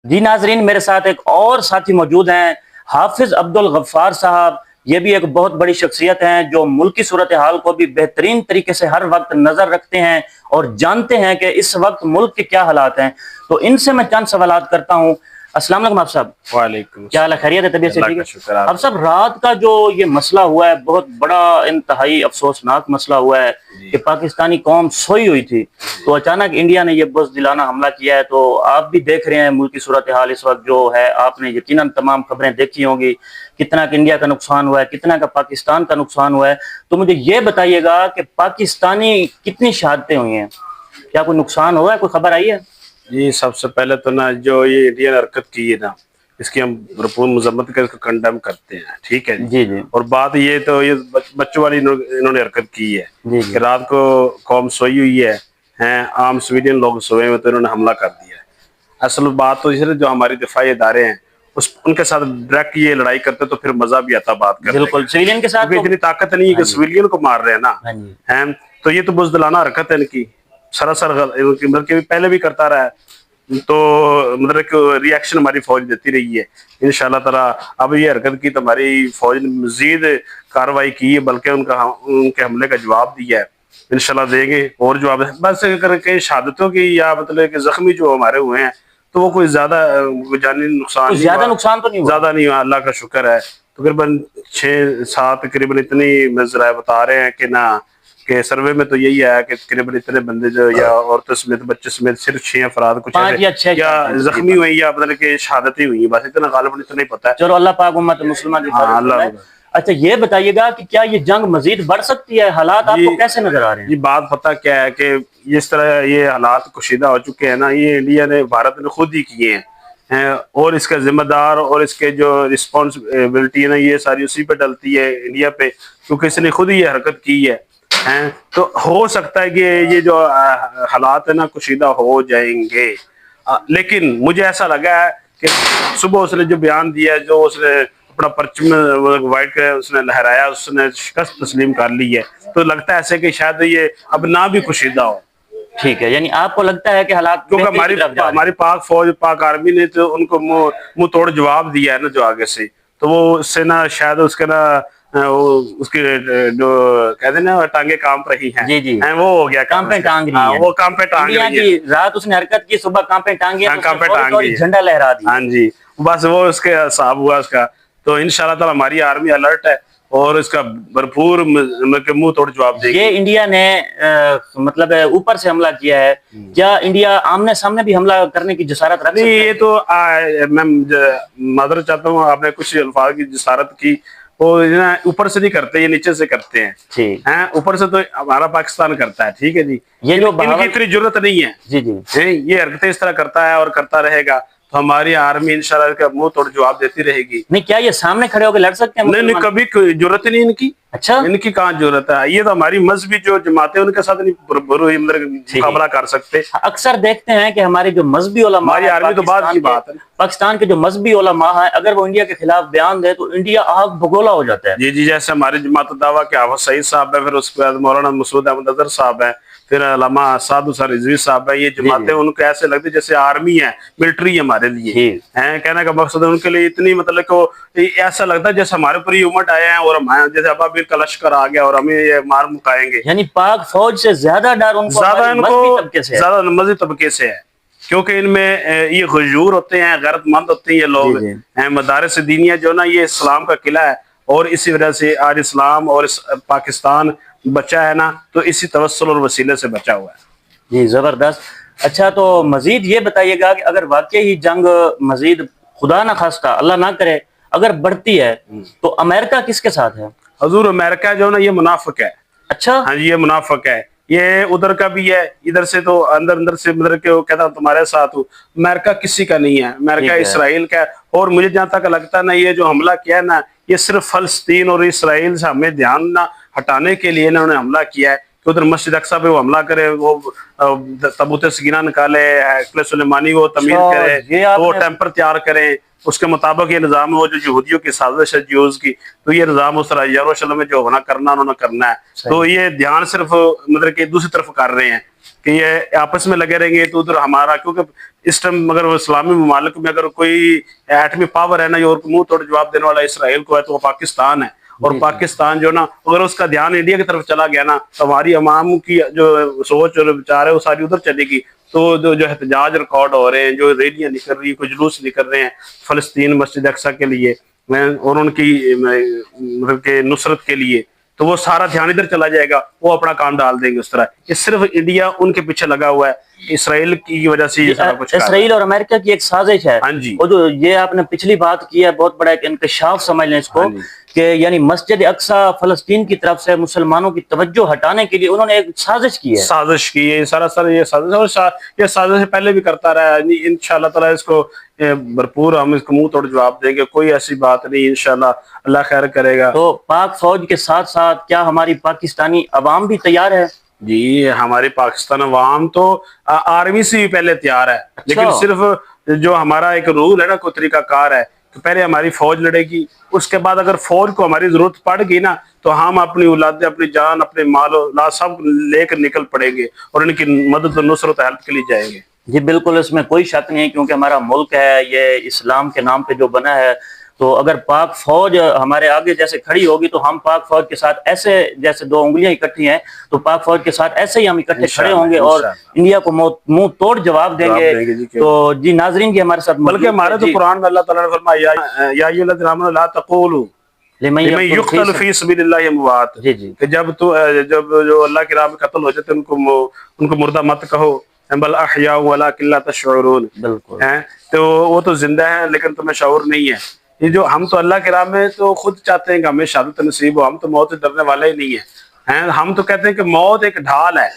جی ناظرین، میرے ساتھ ایک اور ساتھی موجود ہیں، حافظ عبدالغفار صاحب۔ یہ بھی ایک بہت بڑی شخصیت ہیں جو ملکی صورتحال کو بھی بہترین طریقے سے ہر وقت نظر رکھتے ہیں اور جانتے ہیں کہ اس وقت ملک کے کیا حالات ہیں۔ تو ان سے میں چند سوالات کرتا ہوں۔ السلام علیکم آپ صاحب۔ وعلیکم کیا حال ہے؟ خیریت ہے؟ طبیعت سے اللہ ٹھیک کا ہے؟ شکر اب صاحب، رات کا جو یہ مسئلہ ہوا ہے، بہت بڑا انتہائی افسوسناک مسئلہ ہوا ہے کہ پاکستانی قوم سوئی ہوئی تھی تو اچانک انڈیا نے یہ بزدلانہ حملہ کیا ہے۔ تو آپ بھی دیکھ رہے ہیں ملکی صورتحال اس وقت جو ہے، آپ نے یقیناً تمام خبریں دیکھی ہوں گی، کتنا کہ انڈیا کا نقصان ہوا ہے، کتنا کا پاکستان کا نقصان ہوا ہے۔ تو مجھے یہ بتائیے گا کہ پاکستانی کتنی شہادتیں ہوئی ہیں؟ کیا کوئی نقصان ہوا ہے؟ کوئی خبر آئی ہے؟ جی، سب سے پہلے تو نا جو یہ انڈیا نے حرکت کی ہے نا، اس کی ہم بھرپور مذمت کر کے کنڈیم کرتے ہیں، ٹھیک ہے جی جی اور بات یہ تو یہ بچوں والی انہوں نے حرکت کی ہے جی کہ رات کو قوم سوئی ہوئی ہے، عام سویلین لوگ سوئے ہوئے تو انہوں نے حملہ کر دیا ہے۔ اصل بات تو اس جو ہماری دفاعی ادارے ہیں ان کے ساتھ ڈائریکٹ یہ لڑائی کرتے تو پھر مزہ بھی آتا بات کرنے کا، بالکل سویلین کے ساتھ کیونکہ اتنی طاقت نہیں ہے کہ سویلین کو مار رہے ہیں نا، تو یہ تو بزدلانہ حرکت ہے ان کی، سراسر مطلب کہ پہلے بھی کرتا رہا ہے، تو مطلب کہ ری ایکشن ہماری فوج دیتی رہی ہے انشاءاللہ تعالیٰ۔ اب یہ حرکت کی تو ہماری فوج نے مزید کارروائی کی ہے، بلکہ ان کے حملے کا جواب دیا ہے، انشاءاللہ دیں گے اور جواب دیں۔ بس کر کے شہادتوں کی یا مطلب کہ زخمی جو ہمارے ہوئے ہیں تو وہ کوئی زیادہ جانی نقصان زیادہ نقصان تو نہیں ہوا؟ زیادہ نہیں ہوا، اللہ کا شکر ہے۔ تقریباً 6-7 تقریباً اتنی ذرائع بتا رہے ہیں کہ نا کہ سروے میں تو یہی ہے کہ تقریباً اتنے بندے جو یا عورتوں سمیت بچے سمیت صرف 6 افراد کچھ یا زخمی ہوئی یا مطلب کہ شہادتیں ہوئی، بس اتنا غالباً اتنا ہی پتا ہے۔ چلو اللہ پاک امت مسلمان کی حفاظت کرے۔ اچھا یہ بتائیے گا کہ کیا یہ جنگ مزید بڑھ سکتی ہے؟ حالات آپ کو کیسے نظر آ رہے ہیں؟ یہ بات پتہ کیا ہے کہ جس طرح یہ حالات کشیدہ ہو چکے ہیں نا، یہ انڈیا نے بھارت نے خود ہی کیے ہیں، اور اس کا ذمہ دار اور اس کے جو رسپانسبلٹی ہے نا، یہ ساری اسی پہ ڈلتی ہے انڈیا پہ، کیونکہ اس نے خود ہی یہ حرکت کی ہے۔ تو ہو سکتا ہے کہ یہ جو حالات ہیں نا کشیدہ ہو جائیں گے، لیکن مجھے ایسا لگا ہے کہ صبح اس نے جو بیان دیا، جو اس نے اپنا پرچم وائٹ کا اس نے لہرایا، اس نے شکست تسلیم کر لی ہے، تو لگتا ہے ایسے کہ شاید یہ اب نہ بھی کشیدہ ہو۔ ٹھیک ہے، یعنی آپ کو لگتا ہے کہ حالات کیونکہ ہماری پاک فوج پاک آرمی نے تو ان کو منہ توڑ جواب دیا ہے نا جو آگے سے، تو وہ اس سے نا شاید اس کے نا اس کی جو کہتے ہیں نا ٹانگیں کانپ رہی ہیں، جی جی وہ ہو گیا کام پہ ٹانگ رہی ہے، وہ کام پہ ٹانگ رہی ہے، رات اس نے حرکت کی، صبح کام پہ ٹانگ رہی ہے، جھنڈا لہرا دیا۔ ہاں جی، بس وہ اس کے حساب ہوا اس کا۔ تو انشاءاللہ تعالی ہماری آرمی الرٹ ہے اور اس کا بھرپور منہ توڑ جواب دے گی۔ یہ انڈیا نے مطلب اوپر سے حملہ کیا ہے، کیا انڈیا آمنے سامنے بھی حملہ کرنے کی جسارت رکھ سکتا ہے؟ نہیں، یہ تو میں معذرت چاہتا ہوں، آپ نے کچھ الفاظ کی جسارت کی، وہ اوپر سے نہیں کرتے، یہ نیچے سے کرتے ہیں، اوپر سے تو ہمارا پاکستان کرتا ہے، ٹھیک ہے جی، یہ جو ان کی اتنی ضرورت نہیں ہے، جی جی یہ حرکتیں اس طرح کرتا ہے اور کرتا رہے گا تو ہماری آرمی انشاءاللہ کا منہ توڑ جواب دیتی رہے گی۔ نہیں، کیا یہ سامنے کھڑے ہو کے لڑ سکتے ہیں؟ نہیں، کبھی ضرورت نہیں ان کی۔ اچھا، ان کی کہاں ضرورت ہے؟ یہ تو ہماری مذہبی جو جماعتیں ان کے ساتھ نہیں مقابلہ کر سکتے۔ اکثر دیکھتے ہیں کہ ہمارے جو مذہبی علماء ہماری آرمی تو بعد کی بات ہے، پاکستان کے جو مذہبی علماء ہیں، اگر وہ انڈیا کے خلاف بیان دے تو انڈیا آگ بگولا ہو جاتا ہے۔ جی جی، جیسے ہماری جماعت دعویٰ کے حافظ سعید صاحب ہے، پھر اس کے بعد مولانا مسعود احمد اظہر صاحب ہے، پھر علامہ سعد حسین رضوی صاحب ہے، یہ جماعتیں ان کو ایسے لگتی جیسے آرمی ہے، ملٹری ہمارے لیے ہیں، کہنے کا مقصد ہے ان کے لیے اتنی مطلب کہ ایسا لگتا ہے جیسے ہمارے پر یہ امت آئے ہیں اور جیسے ابابیل کا لشکر آ گیا اور ہمیں یہ مار مکائیں گے۔ یعنی پاک فوج سے زیادہ ڈر ان کو زیادہ مذہبی طبقے سے ہے، کیونکہ ان میں یہ غیور ہوتے ہیں، غیرت مند ہوتے ہیں یہ لوگ، مدارس دینیہ جو نا یہ اسلام کا قلعہ ہے، اور اسی وجہ سے آج اسلام اور پاکستان بچا ہے نا، تو اسی توسل اور وسیلے سے بچا ہوا ہے۔ جی زبردست۔ اچھا تو مزید یہ بتائیے گا کہ اگر واقعی ہی جنگ مزید خدا نہ خواستہ اللہ نہ کرے اگر بڑھتی ہے تو امریکہ کس کے ساتھ ہے؟ حضور امریکہ جو نا یہ منافق ہے۔ اچھا، ہاں جی، یہ منافق ہے، یہ ادھر کا بھی ہے، ادھر سے تو اندر سے مطلب کہ وہ کہتا ہوں تمہارے ساتھ ہوں۔ امریکہ کسی کا نہیں ہے، امریکہ اسرائیل کا ہے، اور مجھے جہاں تک لگتا ہے نا یہ جو حملہ کیا ہے نا، یہ صرف فلسطین اور اسرائیل سے ہمیں دھیان نہ ہٹانے کے لیے انہوں نے حملہ کیا ہے کہ ادھر مسجد اقصیٰ پہ وہ حملہ کرے، وہ تابوت سکینہ نکالے، ہیکل سلیمانی وہ تعمیر کرے، وہ ٹیمپر تیار کریں، اس کے مطابق یہ نظام ہو جو یہودیوں کی سازش ہے جیوز کی، تو یہ نظام اس طرح یروشلم میں جو ہونا کرنا انہوں نے کرنا ہے، تو یہ دھیان صرف مطلب کہ دوسری طرف کر رہے ہیں۔ کہ یہ آپس میں لگے رہیں گے تو ادھر ہمارا، کیونکہ اس ٹائم اگر وہ اسلامی ممالک میں اگر کوئی ایٹمی پاور ہے نا اور منہ توڑ جواب دینے والا اسرائیل کو ہے تو وہ پاکستان ہے، اور پاکستان جو نا اگر اس کا دھیان انڈیا کی طرف چلا گیا نا تو ہماری عوام کی جو سوچ اور وچار ہے وہ ساری ادھر چلے گی. تو جو احتجاج ریکارڈ ہو رہے ہیں، جو ریلیاں نکل رہی ہیں، کچھ جلوس نکل رہے ہیں فلسطین مسجد اقصیٰ کے لیے اور ان کی نصرت کے لیے، تو وہ سارا دھیان ادھر چلا جائے گا، وہ اپنا کام ڈال دیں گے اس طرح. یہ صرف انڈیا ان کے پیچھے لگا ہوا ہے، اسرائیل کی وجہ سے یہ سارا کچھ. اسرائیل اور امریکہ کی ایک سازش ہے. ہاں جی. اور جو یہ آپ نے پچھلی بات کی ہے، بہت بڑا ایک انکشاف سمجھ لیں اس کو، کہ یعنی مسجد اقصیٰ فلسطین کی طرف سے مسلمانوں کی توجہ ہٹانے کے لیے انہوں نے ایک سازش کی ہے. سازش کی ہے سراسر، یہ سازش، اور یہ سازش پہلے بھی کرتا رہا ہے. انشاءاللہ تعالیٰ اس کو بھرپور ہم اس کو منہ توڑ جواب دیں گے، کوئی ایسی بات نہیں، انشاءاللہ اللہ خیر کرے گا. تو پاک فوج کے ساتھ ساتھ کیا ہماری پاکستانی عوام بھی تیار ہے؟ جی ہماری پاکستان عوام تو آرمی سے بھی پہلے تیار ہے، لیکن صرف جو ہمارا ایک رول ہے نا، کوئی طریقہ کار ہے کہ پہلے ہماری فوج لڑے گی، اس کے بعد اگر فوج کو ہماری ضرورت پڑ گئی نا تو ہم اپنی اولادیں، اپنی جان، اپنے مال و اولاد سب لے کر نکل پڑیں گے اور ان کی مدد و نصرت ہیلپ کے لیے جائیں گے. جی بالکل، اس میں کوئی شک نہیں، کیونکہ ہمارا ملک ہے یہ اسلام کے نام پہ جو بنا ہے، تو اگر پاک فوج ہمارے آگے جیسے کھڑی ہوگی تو ہم پاک فوج کے ساتھ ایسے، جیسے دو انگلیاں اکٹھی ہیں تو پاک فوج کے ساتھ ایسے ہی ہم اکٹھے کھڑے ہوں گے اور انڈیا کو منہ توڑ جواب دیں گے. تو جی ناظرین، کی ہمارے ساتھ بلکہ ہمارے تو قرآن میں اللہ تعالیٰ نے فرمایا یا ایھا الذین آمنوا لا تقولوا لمن یقتل فی سبیل اللہ اموات، کہ جب جو اللہ کی راہ میں قتل ہو جاتے ان کو مردہ مت کہو، بل احیاء ولکن لا تشعرون. تو وہ تو زندہ ہیں لیکن تمہیں شعور نہیں ہے. یہ جو ہم تو اللہ کی راہ میں تو خود چاہتے ہیں کہ ہمیں شہادت نصیب ہو، ہم تو موت سے ڈرنے والے ہی نہیں ہیں. ہم تو کہتے ہیں کہ موت ایک ڈھال ہے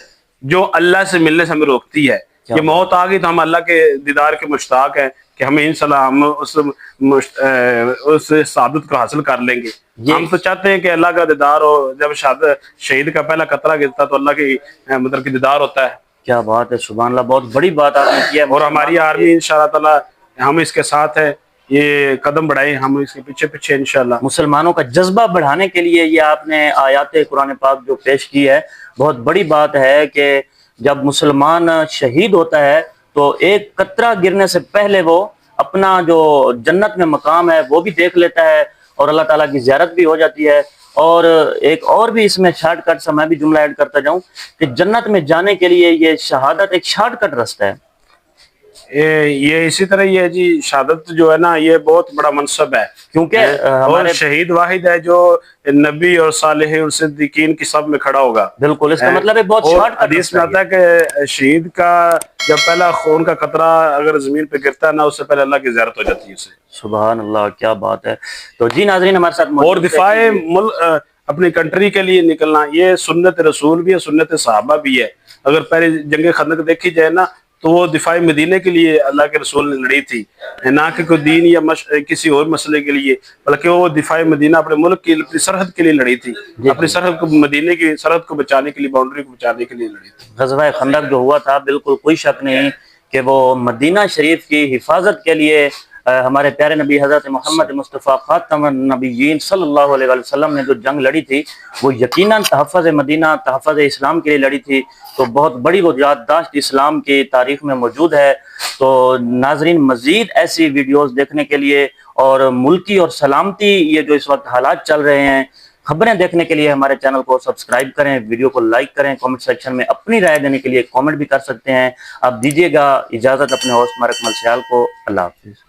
جو اللہ سے ملنے سے ہمیں روکتی ہے. یہ موت آ گئی تو ہم اللہ کے دیدار کے مشتاق ہیں کہ ہمیں انشاءاللہ ہم اس سعادت کو حاصل کر لیں گے. ہم تو چاہتے ہیں کہ اللہ کا دیدار ہو. جب شہید کا پہلا قطرہ گرتا تو اللہ کی مطلب کی دیدار ہوتا ہے. کیا بات ہے، سبحان اللہ، بہت بڑی بات آپ نے کی ہے. اور ہماری آرمی انشاءاللہ تعالی ہم اس کے ساتھ ہیں، یہ قدم بڑھائیں، ہم اس کے پیچھے پیچھے انشاءاللہ. مسلمانوں کا جذبہ بڑھانے کے لیے یہ آپ نے آیات قرآن پاک جو پیش کی ہے، بہت بڑی بات ہے کہ جب مسلمان شہید ہوتا ہے تو ایک قطرہ گرنے سے پہلے وہ اپنا جو جنت میں مقام ہے وہ بھی دیکھ لیتا ہے اور اللہ تعالیٰ کی زیارت بھی ہو جاتی ہے. اور ایک اور بھی اس میں شارٹ کٹ سے میں بھی جملہ ایڈ کرتا جاؤں کہ جنت میں جانے کے لیے یہ شہادت ایک شارٹ کٹ رستہ ہے. یہ اسی طرح یہ ہے جی، شہادت جو ہے نا یہ بہت بڑا منصب ہے، کیونکہ اور شہید واحد ہے جو نبی اور صالحین اور صدیقین کی سب میں کھڑا ہوگا. بالکل، اس کا مطلب ہے بہت شارٹ کٹ. حدیث میں آتا ہے کہ شہید کا جب پہلا خون کا قطرہ اگر زمین پہ گرتا ہے نا، اس سے پہلے اللہ کی زیارت ہو جاتی ہے اسے. سبحان اللہ، کیا بات ہے. تو جی ناظرین، ہمارے ساتھ اور دفاع ملک اپنی کنٹری کے لیے نکلنا یہ سنت رسول بھی ہے، سنت صحابہ بھی ہے. اگر پہلے جنگ خندق دیکھی جائے نا تو وہ دفاع مدینہ کے لیے اللہ کے رسول نے لڑی تھی، نہ کہ کوئی دین یا کسی اور مسئلے کے لیے، بلکہ وہ دفاع مدینہ اپنے ملک کی اپنی سرحد کے لیے لڑی تھی، اپنی سرحد کو، مدینہ کی سرحد کو بچانے کے لیے، باؤنڈری کو بچانے کے لیے لڑی تھی. غزوہ خندق جو ہوا تھا، بالکل کوئی شک نہیں کہ وہ مدینہ شریف کی حفاظت کے لیے ہمارے پیارے نبی حضرت محمد مصطفیٰ خاتم النبیین صلی اللہ علیہ وسلم نے جو جنگ لڑی تھی وہ یقیناً تحفظ مدینہ، تحفظ اسلام کے لیے لڑی تھی. تو بہت بڑی وہ یادداشت اسلام کی تاریخ میں موجود ہے. تو ناظرین، مزید ایسی ویڈیوز دیکھنے کے لیے اور ملکی اور سلامتی یہ جو اس وقت حالات چل رہے ہیں، خبریں دیکھنے کے لیے ہمارے چینل کو سبسکرائب کریں، ویڈیو کو لائک کریں، کامنٹ سیکشن میں اپنی رائے دینے کے لیے کامنٹ بھی کر سکتے ہیں. آپ دیجیے گا اجازت اپنے ہوسٹ مارک ملسیال کو. اللہ حافظ.